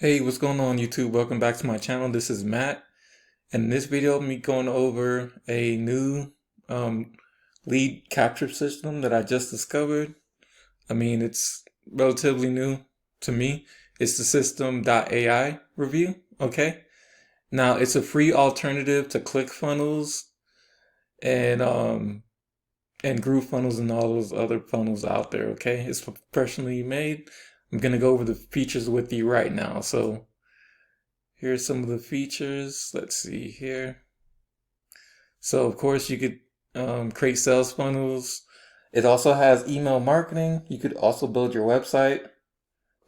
Hey, what's going on YouTube? Welcome back to my channel. This is Matt, and in this video I'm going over a new lead capture system that I just discovered. I mean, it's relatively new to me. It's the system.ai review, okay? Now, it's a free alternative to ClickFunnels and GrooveFunnels and all those other funnels out there, okay? It's professionally made. I'm gonna go over the features with you right now. So here's some of the features. Let's see here. So of course you could create sales funnels. It also has email marketing. You could also build your website,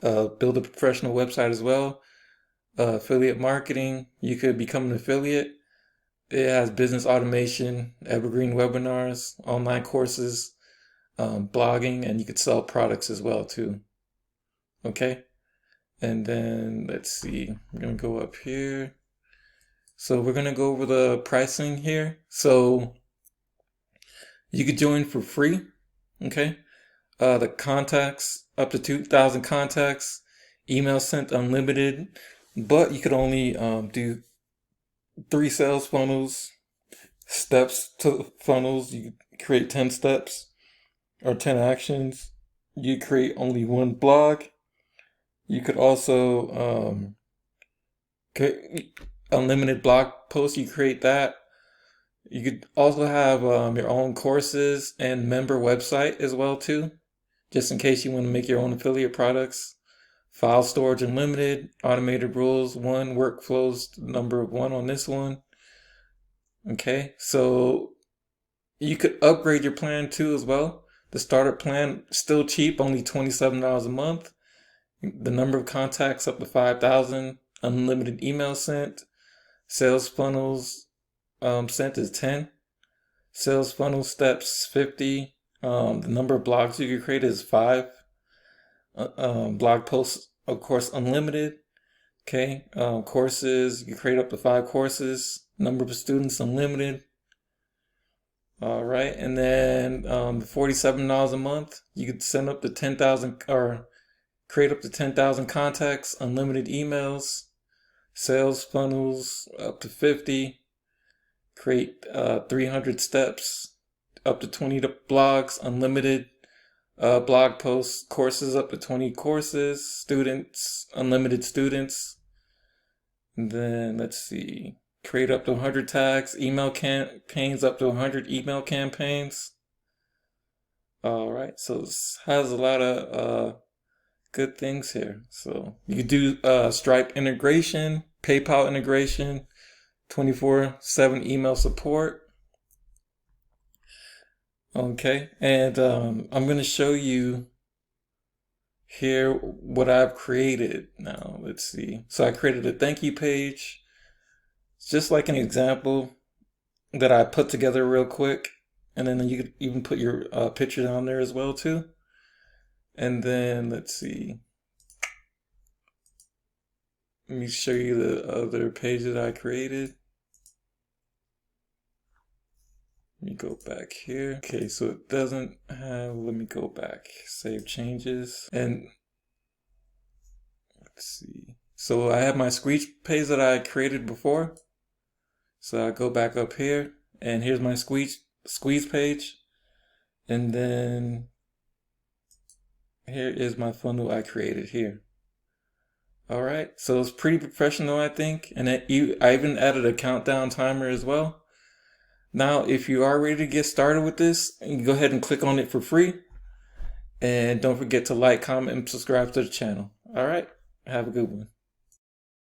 build a professional website as well. Affiliate marketing. You could become an affiliate. It has business automation, evergreen webinars, online courses, blogging, and you could sell products as well too. Okay. And then let's see, I'm gonna go up here. So we're gonna go over the pricing here. So you could join for free, okay? The contacts, up to 2,000 contacts, email sent unlimited, but you could only do 3 sales funnels, steps to funnels. You could create 10 steps or 10 actions. You create only 1 blog. You could also unlimited blog posts. You create that. You could also have your own courses and member website as well too, just in case you want to make your own affiliate products. File storage unlimited, automated rules 1, workflows number 1 on this one. Okay, so you could upgrade your plan too as well. The starter plan still cheap, only $27 a month. The number of contacts up to 5,000, unlimited email sent, sales funnels sent is 10. Sales funnel steps 50. The number of blogs you can create is 5. Blog posts, of course, unlimited. Okay. Courses, you can create up to 5 courses. Number of students unlimited. All right. And then $47 a month, you could send up to 10,000 or create up to 10,000 contacts, unlimited emails, sales funnels up to 50. Create 300 steps, up to 20 blogs, unlimited blog posts, courses up to 20 courses, students, unlimited students. And then let's see, create up to 100 tags, email campaigns up to 100 email campaigns. All right, so this has a lot of good things here. So you could do Stripe integration, PayPal integration, 24/7 email support. Okay, and I'm going to show you here what I've created. Now, let's see. So I created a thank you page. It's just like an example that I put together real quick. And then you could even put your picture down there as well too. And then let's see. Let me show you the other page that I created. Let me go back here. Okay, so it doesn't have, let me go back, save changes. And let's see. So I have my squeeze page that I created before. So I go back up here and here's my squeeze page. And then here is my funnel I created here. All right, so it's pretty professional, I think. And I even added a countdown timer as well. Now, if you are ready to get started with this, you can go ahead and click on it for free. And don't forget to like, comment, and subscribe to the channel. All right, have a good one.